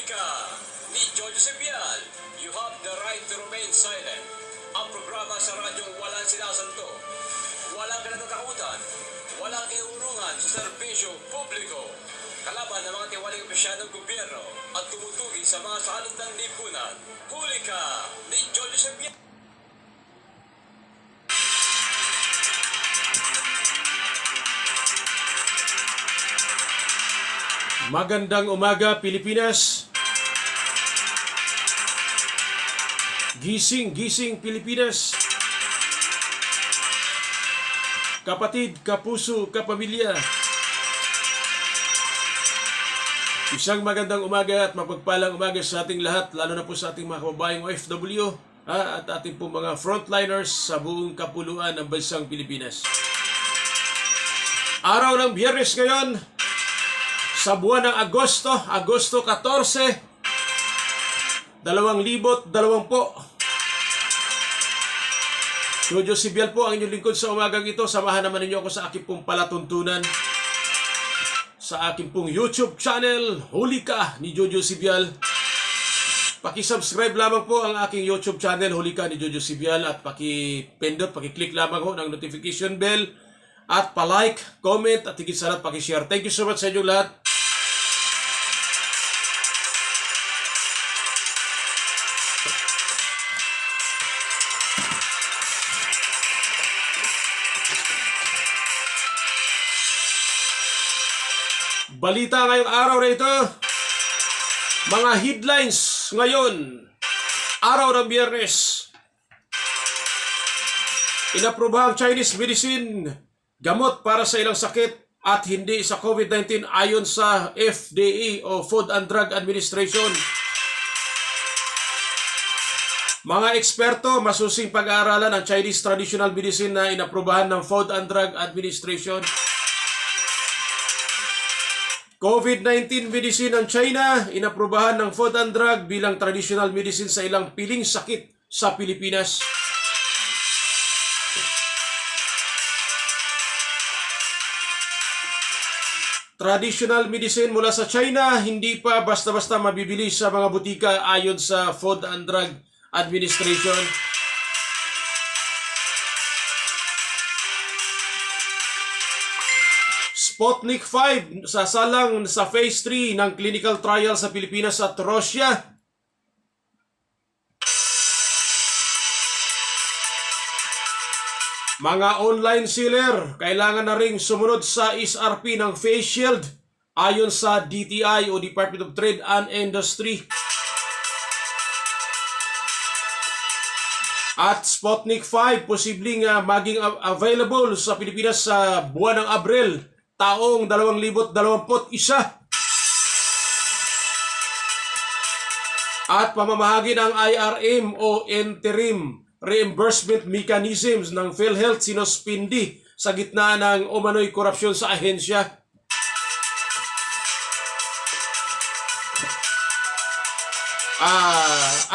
Huli ka ni Jojo Sebial. You have the right to remain silent. Ang programa sa radyong walang sinasanto, walang kinatatakutan, walang iurungan sa serbisyo publiko, kalaban ng mga tiwaling opisyal ng gobyerno at tumutugi sa mga salot ng lipunan. Huli ka ni Jojo Sebial. Magandang umaga, Pilipinas. Gising, gising, Pilipinas. Kapatid, kapuso, kapamilya. Isang magandang umaga at mapagpalang umaga sa ating lahat, lalo na po sa ating mga kababayang OFW at ating po mga frontliners sa buong kapuluan ng bansang Pilipinas. Araw ng Biyernes ngayon, sa buwan ng Agosto 14, 2020. Jojo Sebial po ang inyong lingkod sa umagang ito. Samahan naman ninyo ako sa aking pong palatuntunan sa aking pong YouTube channel, Huli Ka ni Jojo Sebial. Paki-subscribe lamang po ang aking YouTube channel, Huli Ka ni Jojo Sebial, at paki-pindot, paki-click lamang ho ng notification bell at pa-like, comment at higit sa lahat paki-share. Thank you so much sa inyong lahat. Balita ngayong araw na ito, mga headlines ngayon, araw ng Biyernes. Inaprobahang Chinese medicine, gamot para sa ilang sakit at hindi sa COVID-19 ayon sa FDA o Food and Drug Administration. Mga eksperto, masusing pag-aaralan ang Chinese traditional medicine na inaprobahan ng Food and Drug Administration. COVID-19 medicine ng China, inaprobahan ng Food and Drug bilang traditional medicine sa ilang piling sakit sa Pilipinas. Traditional medicine mula sa China, hindi pa basta-basta mabibili sa mga butika ayon sa Food and Drug Administration. Sputnik 5 sasalang sa phase 3 ng clinical trial sa Pilipinas at Russia. Mga online seller, kailangan na ring sumunod sa SRP ng face shield ayon sa DTI o Department of Trade and Industry. At Sputnik 5 posibleng maging available sa Pilipinas sa buwan ng Abril taong 2021. At pamamahagi ng IRM o Interim Reimbursement Mechanisms ng PhilHealth sinuspindi sa gitna ng umano'y korupsyon sa ahensya.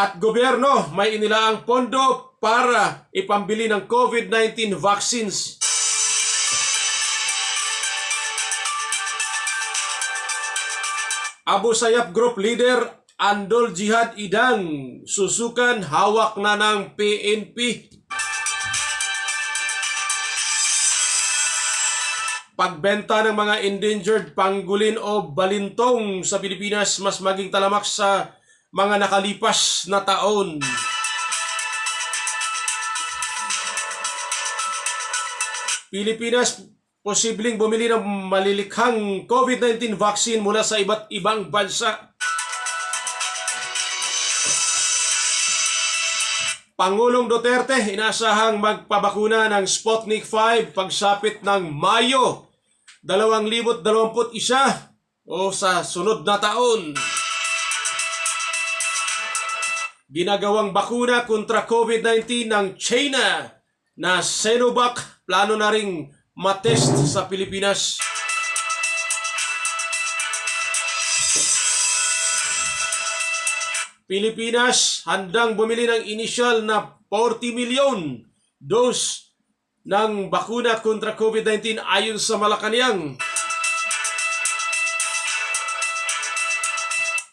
At gobyerno may inilaang pondo para ipambili ng COVID-19 vaccines. Abu Sayyaf Group Leader Andol Jihad Idang susukan hawak na ng PNP. Pagbenta ng mga endangered pangolin o balintong sa Pilipinas mas maging talamak sa mga nakalipas na taon. Pilipinas posibleng bumili ng malilikhang COVID-19 vaccine mula sa iba't ibang bansa. Pangulong Duterte inaasahang magpabakuna ng Sputnik 5 pagsapit ng Mayo 2021 o sa sunod na taon. Ginagawang bakuna kontra COVID-19 ng China na Sinovac plano na ring matest sa Pilipinas. Pilipinas handang bumili ng initial na 40 milyon dose ng bakuna kontra COVID-19 ayon sa Malacanang.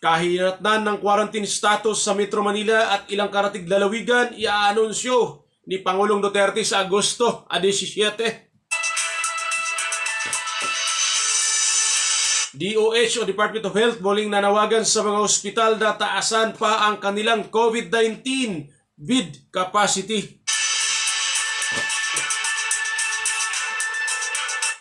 Kahinatnan ng quarantine status sa Metro Manila at ilang karatig lalawigan iaanunsyo ni Pangulong Duterte sa Agosto 17. DOH o Department of Health muling nanawagan sa mga ospital na taasan pa ang kanilang COVID-19 bed capacity.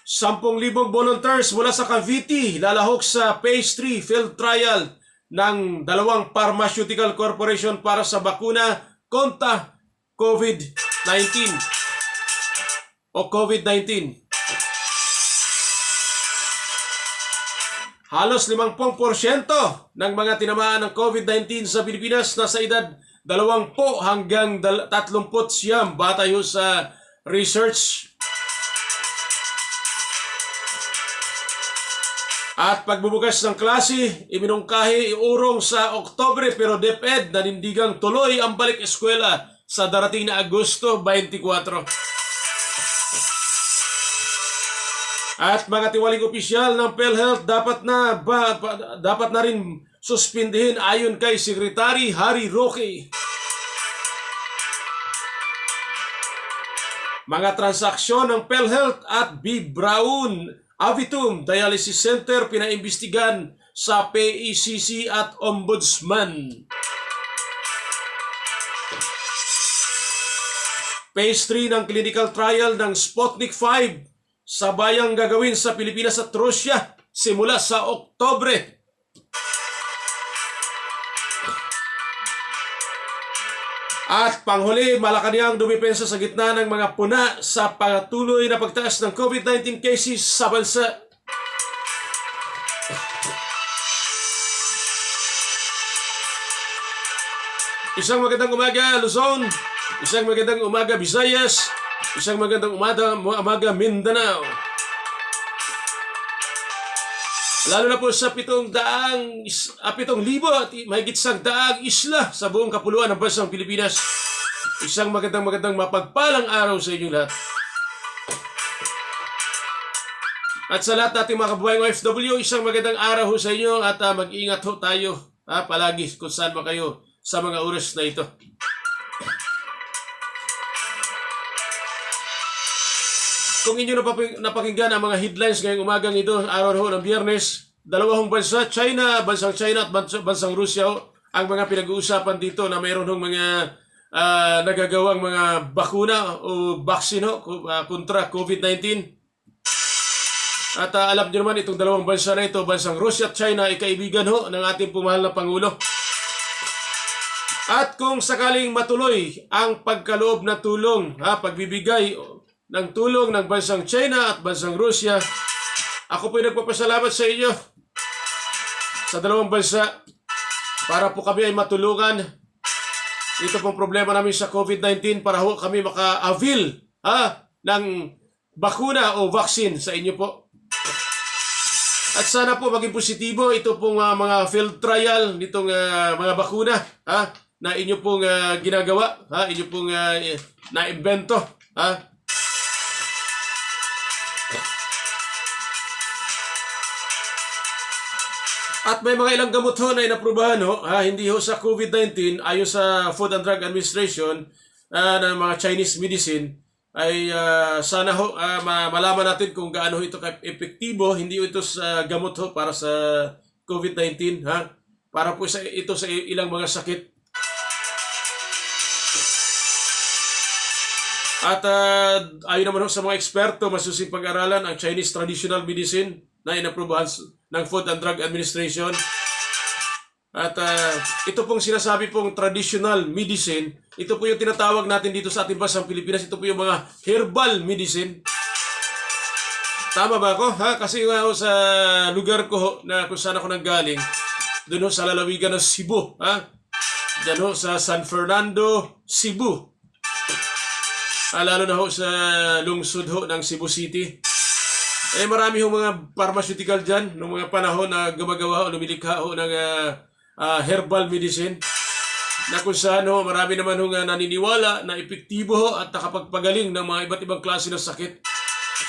10,000 volunteers mula sa Cavite lalahok sa Phase 3 field trial ng dalawang pharmaceutical corporation para sa bakuna kontra COVID-19 o COVID-19. Halos 50% ng mga tinamaan ng COVID-19 sa Pilipinas nasa edad 20 hanggang 39 batay sa research. At pagbubukas ng klase, iminungkahi iurong sa Oktobre pero DepEd nanindigang tuloy ang balik eskwela sa darating na Agosto 24. At mga tiwaling opisyal ng PhilHealth dapat na rin suspindihin ayon kay Secretary Harry Roque. Mga transaksyon ng PhilHealth at B. Braun Avitum Dialysis Center pinaimbestigan sa PECC at Ombudsman. Phase 3 ng clinical trial ng Sputnik 5 sabayang gagawin sa Pilipinas at Russia simula sa Oktobre. At panghuli, Malacanang dumipensa sa gitna ng mga puna sa patuloy na pagtaas ng COVID-19 cases sa bansa. Isang magandang umaga, Luzon. Isang magandang umaga, Visayas. Isang magandang umaga, Mindanao. Lalo na po sa 7,000 at mahigit 100 isla sa buong kapuluan ng bansang Pilipinas. Isang magandang mapagpalang araw sa inyong lahat. At sa lahat nating mga kababayang OFW, isang magandang araw sa inyo at mag-ingat ho tayo palagi kung saan ba kayo sa mga oras na ito. Kung inyo napakinggan ang mga headlines ngayong umagang ito, araw ng Biyernes, dalawang bansa, bansang China at bansang Russia ang mga pinag-uusapan dito na mayroon ng mga nagagawang mga bakuna o vaccine kontra COVID-19. At alam niyo naman itong dalawang bansa na ito, bansang Russia at China, ay kaibigan ng ating pumahal na Pangulo. At kung sakaling matuloy ang pagkaloob na tulong, pagbibigay ng tulong ng bansang China at bansang Russia, ako po'y nagpapasalamat sa inyo sa dalawang bansa para po kami ay matulungan ito pong problema namin sa COVID-19 para ho kami maka-avail ng bakuna o vaccine sa inyo po. At sana po maging positibo ito pong mga field trial nitong mga bakuna na inyo pong ginagawa, inyo pong na-invento. At may mga ilang gamot na inaprubahan hindi sa COVID-19 ayon sa Food and Drug Administration ng mga Chinese medicine ay sana malaman natin kung gaano ito epektibo, hindi ito sa gamot para sa COVID-19 para po ito sa ilang mga sakit. At ayon naman sa mga eksperto, masusing pag-aralan ang Chinese traditional medicine na inaprubahan ng Food and Drug Administration. At ito pong sinasabi pong traditional medicine, ito po yung tinatawag natin dito sa ating bansang Pilipinas, ito po yung mga herbal medicine. Tama ba ako? Kasi sa lugar ko na kung saan ako nanggaling, doon sa lalawigan ng Cebu, Diyan sa San Fernando, Cebu. Lalo na sa lungsod ng Cebu City. Marami mga pharmaceutical dyan noong mga panahon na gumagawa o lumilikha ng herbal medicine na kung saan marami naman naniniwala na epektibo at nakapagpagaling ng mga iba't ibang klase ng sakit.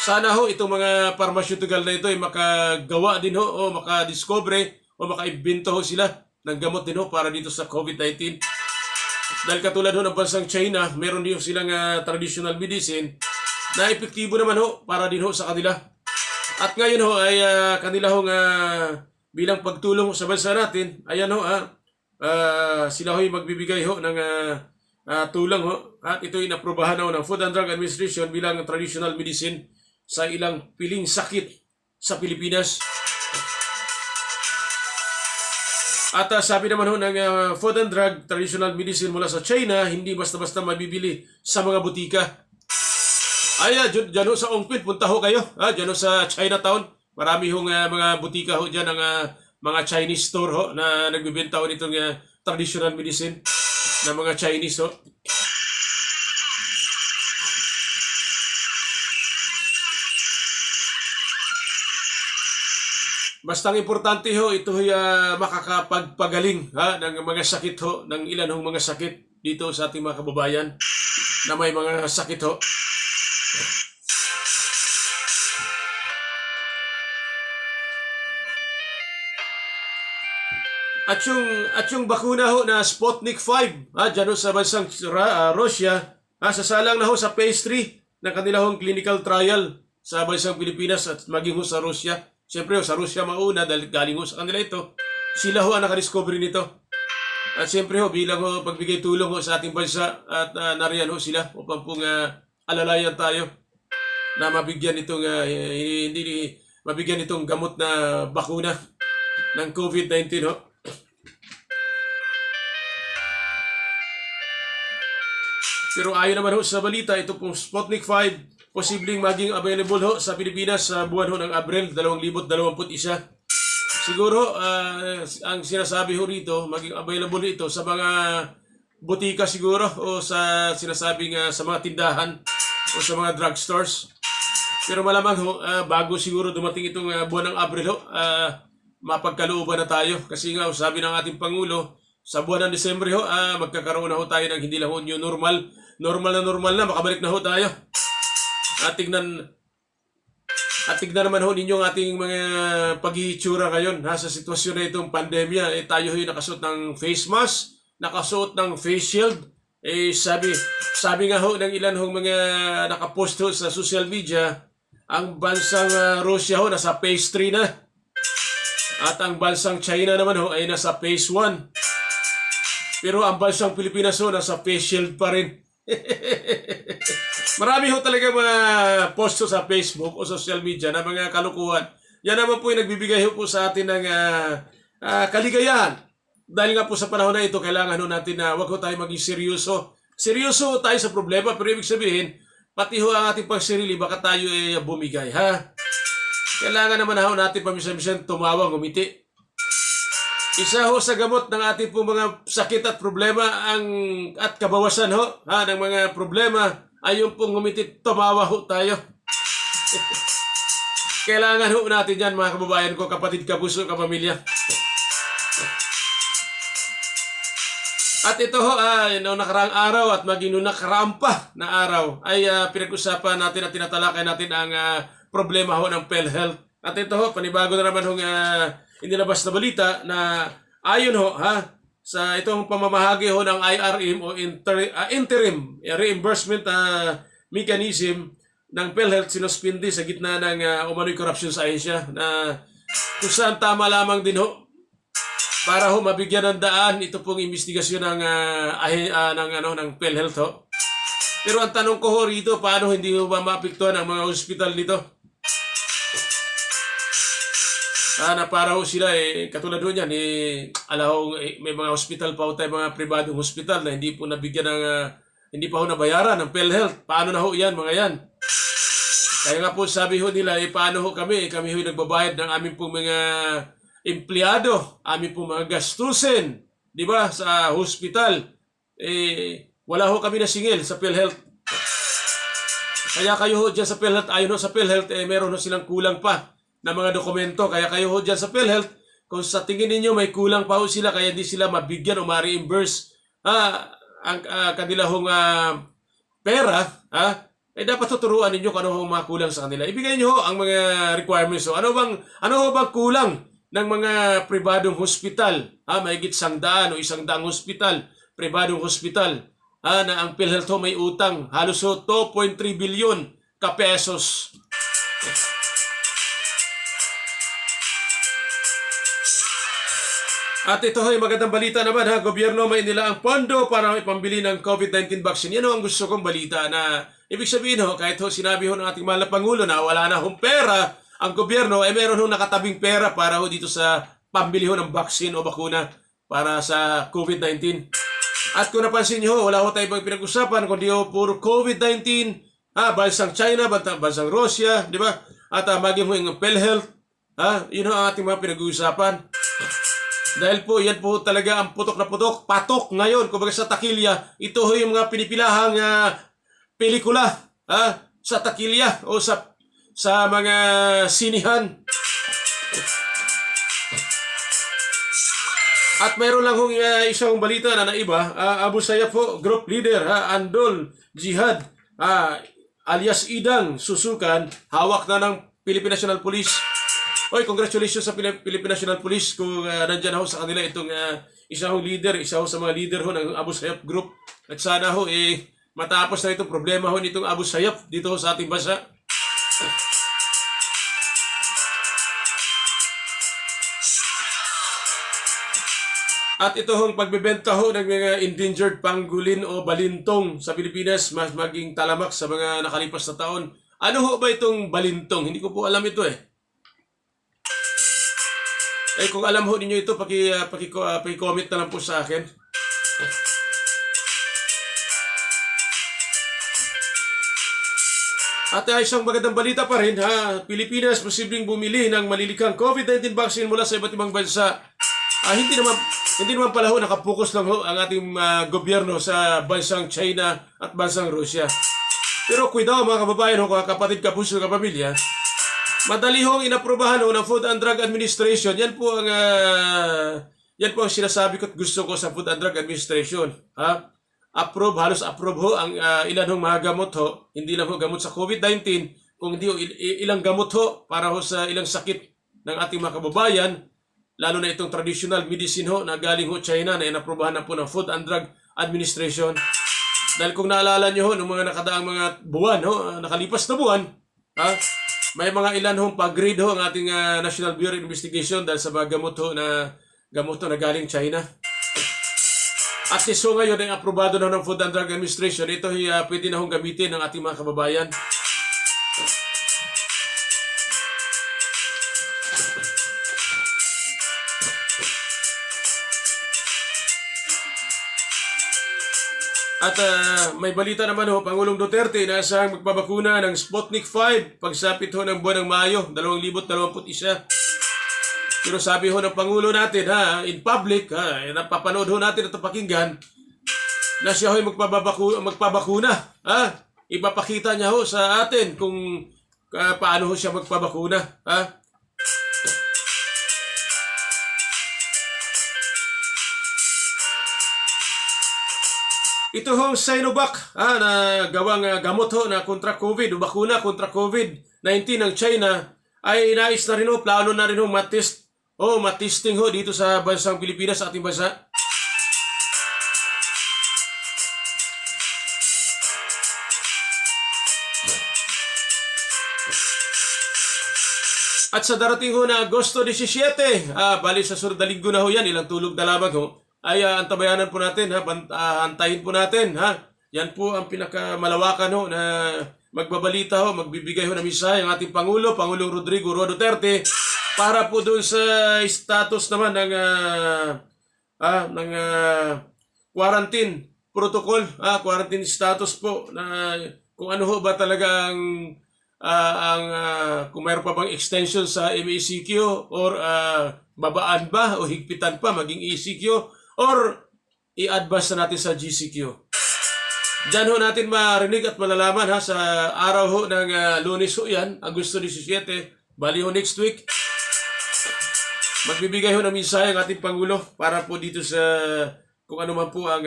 Sana itong mga pharmaceutical na ito ay makagawa din o makadiscover o o makaimbento ho sila ng gamot din ho para dito sa COVID-19. Dahil katulad ho ng bansang China, meron din ho silang traditional medicine na epektibo naman ho para din ho sa kanila. At ngayon ho ay kanila hong bilang pagtulong sa bansa natin, ayan ho sila ho'y magbibigay ho ng tulong ho. At ito'y inaprobahan ho ng Food and Drug Administration bilang traditional medicine sa ilang piling sakit sa Pilipinas. At sabi naman ho ng Food and Drug Traditional Medicine mula sa China, hindi basta-basta mabibili sa mga butika. Ay, dyan ho sa Ongpin, punta ho kayo. Dyan ho sa Chinatown. Marami hong mga butika ho dyan, ng mga Chinese store ho na nagbibenta ho nitong traditional medicine ng mga Chinese ho. Bastang importante ho, ito ho'y makakapagpagaling ng mga sakit ho, ng ilan hong mga sakit dito sa ating mga kababayan na may mga sakit ho. At yung bakuna ho na Sputnik 5, dyan ho sa bansang Russia, sasalang na ho sa phase 3 ng kanilang clinical trial sa bansang Pilipinas at maging ho sa Russia. Siyempre ho, sa Russia mauna dahil galing ho sa kanila ito. Sila ho ang nakadiscovery nito. At siyempre ho, bilang ho pagbigay tulong ho sa ating bansa at nariyan ho sila upang pong alalayan tayo na mabigyan itong mabigyan itong gamot na bakuna ng COVID-19 ho. Pero ayon naman ho sa balita, ito pong Sputnik 5 posibleng maging available ho sa Pilipinas sa buwan ho ng Abril 2021. Siguro ang sinasabi ho rito, maging available ito sa mga butika siguro o sa sinasabing sa mga tindahan o sa mga drugstores. Pero malamang ho, bago siguro dumating itong buwan ng Abril ho, mapagkalooban na tayo. Kasi nga sabi ng ating Pangulo, sa buwan ng Disyembre ho, magkakaroon na ho tayo ng hindi lang ho new normal. Normal na, makabalik na ho tayo. At tignan naman ho ninyo ang ating mga pag-iitsura ngayon sa sitwasyon na itong pandemya. Tayo ho'y nakasuot ng face mask, nakasuot ng face shield. Sabi nga ho ng ilan hong mga nakapost ho sa social media, ang bansang Russia ho nasa phase 3 na. At ang bansang China naman ho ay nasa phase 1. Pero ang bansang Pilipinas ho nasa face shield pa rin. Marami ho talaga mga post sa Facebook o social media na mga kalukuhan. Yan naman po yung nagbibigay ho po sa atin ng kaligayahan. Dahil nga po sa panahon na ito, kailangan ho natin na wag ho tayo maging seryoso. Seryoso tayo sa problema, pero ibig sabihin, pati ho ang ating pagsarili, baka tayo ay bumigay, ha? Kailangan naman ho natin paminsan-minsan tumawa, ngumiti. Isa ho sa gamot ng ating po mga sakit at problema at kabawasan ho ng mga problema ay yung pong ngumiti, tumawa ho tayo. Kailangan ho natin yan mga kababayan ko, kapatid, kapuso, kapamilya. At ito ho, noong nakaraang araw at maging noong nakaraang pa na araw ay pinag-usapan natin at tinatalakay natin ang problema ho ng PhilHealth. At ito ho, panibago na naman hong inilabas na balita na ayon ho sa itong pamamahagi ho ng IRM o interim reimbursement mechanism ng PhilHealth sinuspindi sa gitna ng umano'y corruption sa Asia na kung saan tama lamang din ho para ho mabigyan ng daan ito pong investigasyon ng PhilHealth ho. Pero ang tanong ko ho rito, paano hindi ho ba maapektuhan ang mga hospital nito? Na para ho sila katulad ho niyan may mga hospital pa ho tayo, mga pribadong hospital na hindi po nabigyan ng hindi pa ho nabayaran ng PhilHealth. Paano na ho yan, mga yan? Kaya nga po sabi ho nila, paano ho kami ho nagbabayad ng aming pong mga empleyado, aming pong mga gastusin, di ba, sa hospital. Wala ho kami nasingil sa PhilHealth. Kaya kayo ho dyan sa PhilHealth, ayon ho sa PhilHealth, meron ho silang kulang pa na mga dokumento. Kaya kayo ho dyan sa PhilHealth, kung sa tingin ninyo may kulang pa ho sila, kaya hindi sila mabigyan o ma-reimburse ang kanila hong pera, dapat tuturuan ninyo kung ano hong mga kulang sa kanila. Ibigay nyo ho ang mga requirements. So, ano ho bang kulang ng mga pribadong hospital, mahigit 100 o 100 hospital, pribadong hospital, na ang PhilHealth ho may utang halos 2.3 bilyon ka pesos. At ito ay magandang balita naman gobyerno may nila ang pondo para ipambili ng COVID-19 vaccine. Yan ang gusto kong balita na ibig sabihin kahit sinabi ng ating mahal na Pangulo na wala na pera ang gobyerno, meron nakatabing pera para dito sa pambili ng vaccine o bakuna para sa COVID-19. At kung napansin nyo, wala tayong pinag-usapan kundi puro COVID-19, bansang China, bansang Russia, di ba? At maging yung PhilHealth, yun ang ating mga pinag-uusapan. Dahil po, yan po talaga ang putok na putok, patok ngayon, kumbaga sa takilya, ito yung mga pinipilahang pelikula sa takilya o sa mga sinihan. At mayroon lang isang balita na naiba, Abu Sayyaf po, group leader, Andol Jihad, alias Idang Susukan, hawak na ng Philippine National Police. Oy, congratulations sa Philippine National Police kung nandyan sa kanila itong isa leader, isa sa mga leader ng Abu Sayyaf Group. At sana matapos na itong problema nitong Abu Sayyaf dito sa ating bansa. At ito pagbebenta ng mga endangered pangolin o balintong sa Pilipinas mas maging talamak sa mga nakalipas na taon. Ano ba itong balintong? Hindi ko po alam ito kung alam ninyo ito, paki-comment na lang po sa akin. At isang magandang balita pa rin, Pilipinas posibleng bumili ng malilikhang COVID-19 vaccine mula sa iba't ibang bansa. Hindi naman pala nakapokus lang ang ating gobyerno sa bansang China at bansang Russia. Pero kuidaw mga kababayan kapatid, kapuso, kapamilya, madali inaprubahan ng Food and Drug Administration. Yan po ang sinasabi ko at gusto ko sa Food and Drug Administration. Halos approve ang ilan mga gamot hindi lang gamot sa COVID-19, kung hindi ilang gamot para sa ilang sakit ng ating mga kababayan, lalo na itong traditional medicine na galing China na inaprubahan na po ng Food and Drug Administration. Dahil kung naalala nyo noong mga nakadaang mga buwan, nakalipas na buwan, may mga ilan pag-grade ang ating National Bureau of Investigation dahil sa mga gamot na galing China. At least ngayon ay aprobado na ng Food and Drug Administration. Ito pwede na gamitin ng ating mga kababayan. At may balita naman Pangulong Duterte na asahang magpabakuna ng Sputnik 5 pagsapit ng buwan ng Mayo 2021. Pero sabi ng Pangulo natin in public, napapanood natin at pakinggan na siya magpabakuna. Ipapakita niya sa atin kung paano siya magpabakuna. Ito Sinovac na gawang gamot na kontra COVID o bakuna kontra COVID-19 ng China ay nais na rin plano na rin matisting dito sa bansang Pilipinas, sa ating bansa. At sa darating na Agosto 17, bali sa sunod na linggo na yan, ilang tulog na lamang ay antabayanan po natin, antayin po natin. Yan po ang pinakamalawakan na magbabalita magbibigay ng mensahe ang ating Pangulong Rodrigo Roa Duterte para po doon sa status naman ng quarantine protocol, quarantine status po na kung ano ba talaga kung mayroon pa bang extension sa MECQ or babaan ba o higpitan pa maging ECQ or i-advance na natin sa GCQ. Diyan natin marinig at malalaman sa araw ng Lunes yan, Agosto 17, bali next week. Magbibigay ng mensahe ang ating Pangulo para po dito sa kung ano man po ang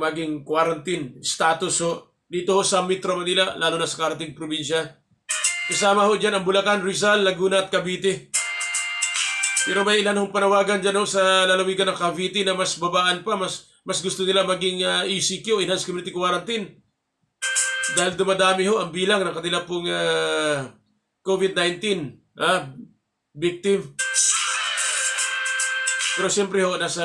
maging quarantine status dito sa Metro Manila, lalo na sa karating probinsya. Kasama diyan ang Bulacan, Rizal, Laguna at Cavite. Pero may ilan hong panawagan dyan ho sa lalawigan ng Cavite na mas babaan pa, mas gusto nila maging ECQ, Enhanced Community Quarantine. Dahil dumadami ho ang bilang ng kanila pong COVID-19 victim. Pero siyempre ho, nasa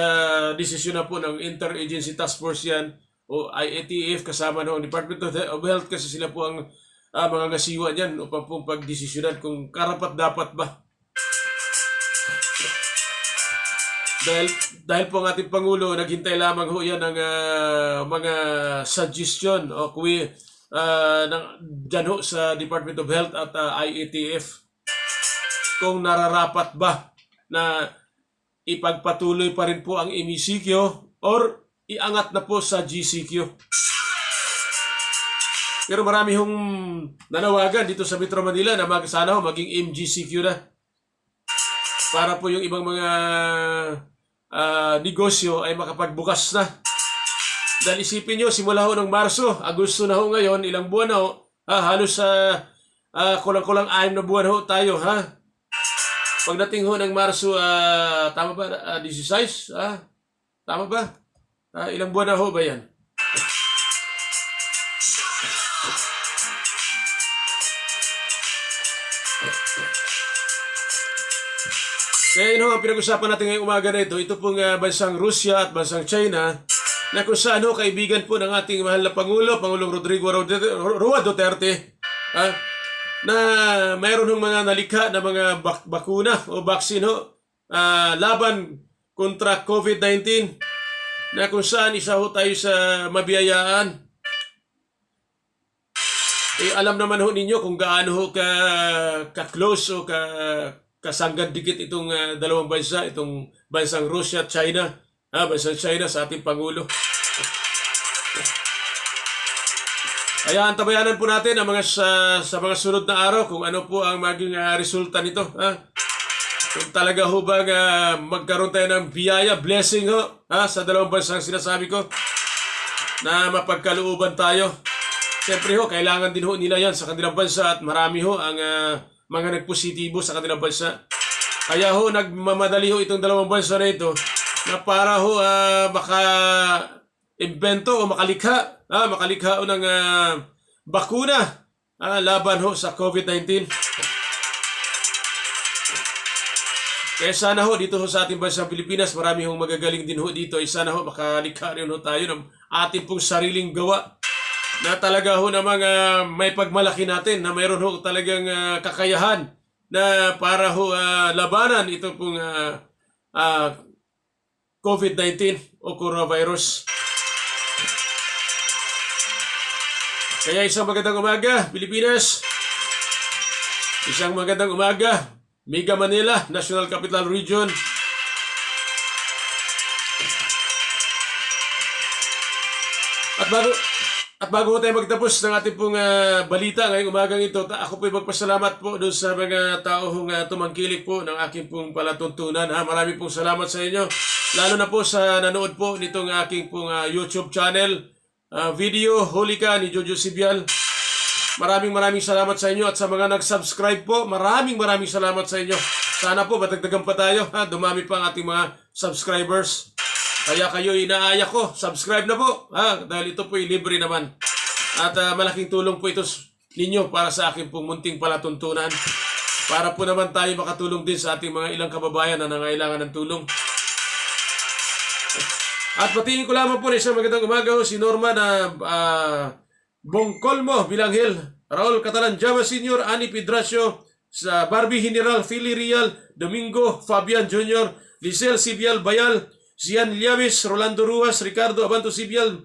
desisyon na po ng Interagency Task Force yan o IATF kasama ng Department of Health kasi sila po ang mga ngasiwa niyan upang pong pagdesisyonan kung karapat-dapat ba. Dahil po ang ating Pangulo, naghintay lamang ho yan ng mga suggestion o dyan ho sa Department of Health at IATF kung nararapat ba na ipagpatuloy pa rin po ang MECQ or iangat na po sa GCQ. Pero marami hong nanawagan dito sa Metro Manila na sana maging MGCQ na para po yung ibang mga negosyo ay makapagbukas na. Dahil isipin nyo, simula ho ng Marso, Agosto na ho ngayon, ilang buwan na ho, halos kulang-kulang 6 na buwan ho tayo, ha? Pagdating ho ng Marso, tama ba? 16? Tama ba? Ilang buwan na ho ba yan? Kaya yun ho, ang pinag-usapan natin ngayong umaga na ito, ito pong bansang Russia at bansang China, na kung saan ho, kaibigan po ng ating mahal na Pangulo, Pangulong Rodrigo Roa Duterte, na mayroon hong mga nalikha na mga bakuna o vaccine ho, laban kontra COVID-19, na kung saan isa ho tayo sa mabiyayaan. Alam naman ho ninyo kung gaano ho ka-close o kasanggan dikit itong dalawang bansa, itong bansang Russia at China, bansang China sa ating Pangulo. Kaya antabayanan po natin ang sa mga sunod na araw kung ano po ang maging resulta nito. Kung talaga ho bang magkaroon tayo ng biyaya, blessing ho, sa dalawang bansang sinasabi ko na mapagkalooban tayo. Siyempre ho, kailangan din ho nila yan sa kanilang bansa at marami ho ang mga nagpositibo sa kanilang bansa. Kaya ho, nagmamadali ho itong dalawang bansa na ito na para ho maka-invento o makalikha ho ng bakuna laban ho sa COVID-19. Kaya sana ho, dito ho sa ating bansang Pilipinas, marami hong magagaling din ho dito. Sana ho, makalikha rin ho tayo ng ating pong sariling gawa na talaga ho namang may pagmalaki natin na mayroon ho talagang kakayahan na para ho labanan ito pong COVID-19 o coronavirus. Kaya isang magandang umaga, Pilipinas. Isang magandang umaga, Mega Manila, National Capital Region. At bago tayo magtapos ng ating pong balita ngayong umagang ito, ako po ay magpasalamat po doon sa mga taong tumangkilik po ng aking pong palatuntunan. Marami pong salamat sa inyo. Lalo na po sa nanood po nitong aking pong YouTube channel, video, Huli Ka ni Jojo Sibial. Maraming salamat sa inyo at sa mga nag-subscribe po, maraming salamat sa inyo. Sana po matagdagan pa tayo, dumami pa ang ating mga subscribers. Kaya kayo inaaya ko, subscribe na po, dahil ito po ay libre naman. At malaking tulong po ito ninyo para sa aking pong munting palatuntunan. Para po naman tayo makatulong din sa ating mga ilang kababayan na nangailangan ng tulong. At patingin ko lamang po na isang magandang umaga si Norma na Bongcolmo, Bilanghel, Raul Catalan Java Sr., Ani Pedracio, sa Barbie General, Philly Real, Domingo Fabian Jr., Lisel Sibial Bayal, Sian Llaves, Rolando Ruas, Ricardo Abanto Sibial,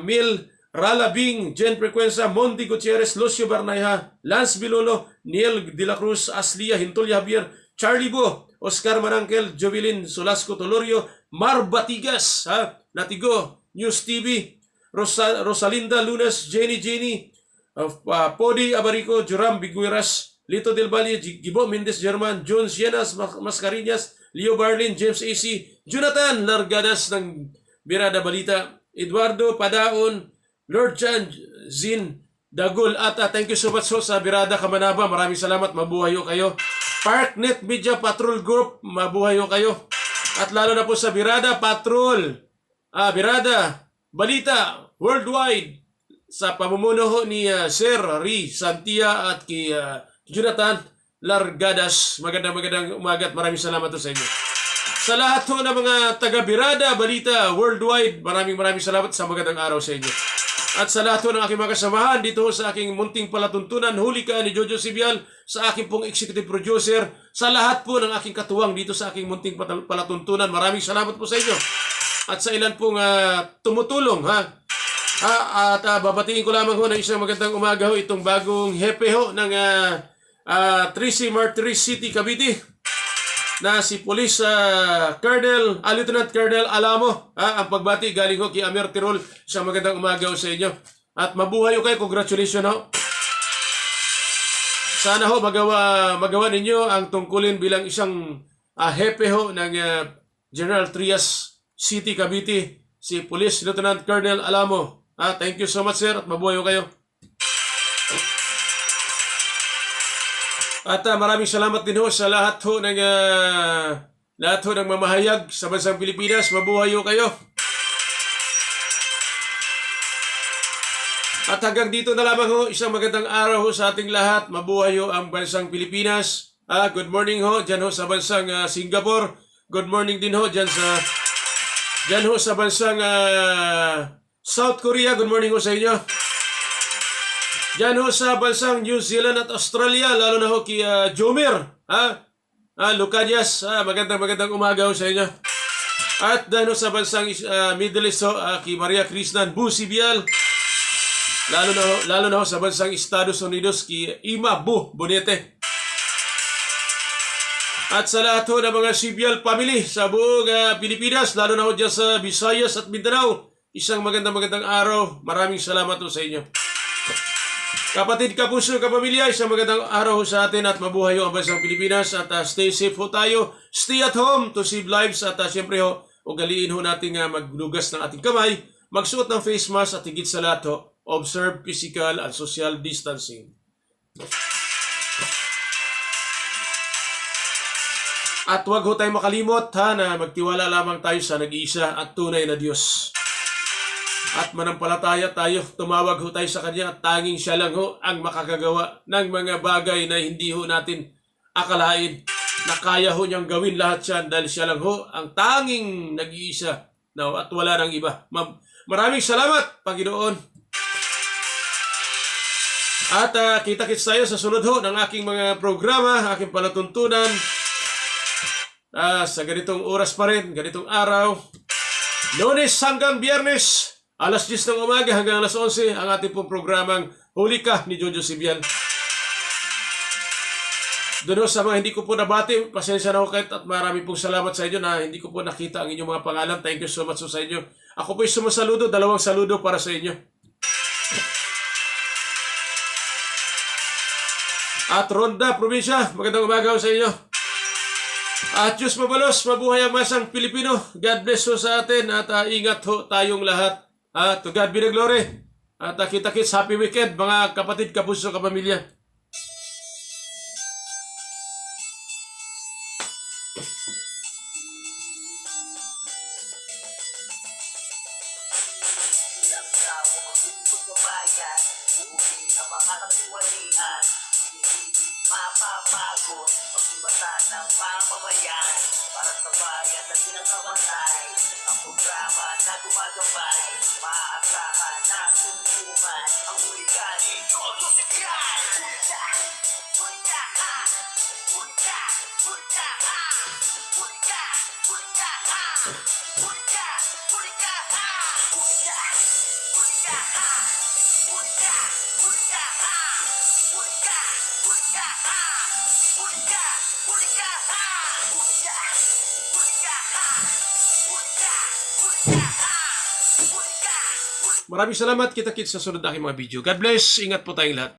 Mil Rala Bing, Jen Frecuenza, Monty Gutierrez, Lucio Barnayha, Lance Bilolo, Niel De La Cruz, Aslia Hintulya Javier, Charlie Bo, Oscar Marangkel, Jovelyn Solasco Tolorio, Mar Batigas, Natigo, News TV, Rosalinda Lunas, Jenny, Podi Abarico, Joram Bigueras, Lito Del Valle, Gibo Mendez German, John Sienas Mascarillas, Leo Barlin, James AC, Jonathan Largadas ng Birada Balita, Eduardo Padaon, Lord Chan, Zin Dagul, at thank you so much sa Birada Kamanaba. Maraming salamat, mabuhay kayo. Parknet Media Patrol Group, mabuhay ho kayo. At lalo na po sa Birada Patrol, Birada Balita Worldwide, sa pamumuno ho ni Sir Ri Santia at kay Jonathan Largadas. Magandang umaga at maraming salamat po sa inyo. Sa lahat ho ng mga taga Birada Balita Worldwide, maraming salamat sa magandang araw sa inyo. At sa lahat ho ng aking mga kasamahan dito sa aking munting palatuntunan, huli ka ni Jojo Sibial, sa aking pong executive producer, sa lahat po ng aking katuwang dito sa aking munting palatuntunan, maraming salamat po sa inyo. At sa ilan pong tumutulong, at babatiin ko lamang ho ng isang magandang umaga ho itong bagong hepe ho ng 3C Martires City, Cavite, na si Police Lieutenant Colonel Alamo. Ang pagbati galing ho kay Amir Tirol. Isang magandang umaga ho sa inyo. At mabuhay ho kayo. Congratulations ho. Sana ho magawa ninyo ang tungkulin bilang isang hepe ho ng General Trias City, Cavite, si Police Lieutenant Colonel Alamo. Thank you so much, sir, at mabuhay ho kayo. At maraming salamat din ho sa lahat ho ng mamahayag sa bansang Pilipinas. Mabuhay ho kayo. At hanggang dito na lamang ho, isang magandang araw ho sa ating lahat. Mabuhay ho ang bansang Pilipinas. Good morning ho dyan ho sa bansang Singapore. Good morning din ho dyan sa bansang South Korea. Good morning ho sa inyo. Diyan ho sa bansang New Zealand at Australia, lalo na ho kay Jomer, Lucanias, magandang umaga ho sa inyo. At diyan ho sa bansang Middle East ho, kay Maria Crisnan Busibial, lalo na ho sa bansang Estados Unidos kay Ima Bu Bonete. At sa lahat ho ng mga Sibial family sa buong Pilipinas, lalo na ho dyan sa Visayas at Mindanao, isang magandang araw. Maraming salamat ho sa inyo. Kapatid, kapuso, kapamilya, isang magandang araw sa atin at mabuhay ho ang bansang Pilipinas at stay safe ho tayo. Stay at home to save lives at siyempre ho, ugaliin ho natin maglugas ng ating kamay, magsuot ng face mask at higit sa lahat ho, observe physical and social distancing. At huwag ho tayong makalimot na magtiwala lamang tayo sa nag-iisa at tunay na Diyos. At manampalataya tayo, tumawag ho tayo sa Kanya at tanging Siya lang ho ang makakagawa ng mga bagay na hindi ho natin akalain na kaya ho niyang gawin lahat yan dahil Siya lang ho ang tanging nag-iisa at wala nang iba. Maraming salamat, Panginoon. At kita-kits tayo sa sunod ho ng aking mga programa, aking palatuntunan sa ganitong oras pa rin, ganitong araw. Lunes hanggang Biyernes, alas 10 ng umaga hanggang alas 11, ang ating pong programang Huli Ka ni Jojo Sibial. Doon sa mga hindi ko po nabati, pasensya na ho kahit at marami pong salamat sa inyo na hindi ko po nakita ang inyong mga pangalan. Thank you so much sa inyo. Ako po'y sumasaludo, 2 saludo para sa inyo. At Ronda, Probinsya, magandang umaga sa inyo. At Diyos mabalos, mabuhay ang masang Pilipino. God bless ho sa atin at ingat ho tayong lahat. To God be the glory. At kita-kits, happy weekend mga kapatid, kapuso, kapamilya. Mapapagod, pagbibasa ng pamabayan para sa bayan na pinakamatay. Ang programa na gumagabay, maaasahan na sumpuman. Ang huli ka ni Jojo Sibial. Huli ka, huli ka, huli ka, huli ka, huli ka, huli ka, huli ka, huli ka, huli ka, huli ka, huli ka, huli ka, Maraming salamat, kita-kits sa sunod na aking mga video. God bless, ingat po tayong lahat.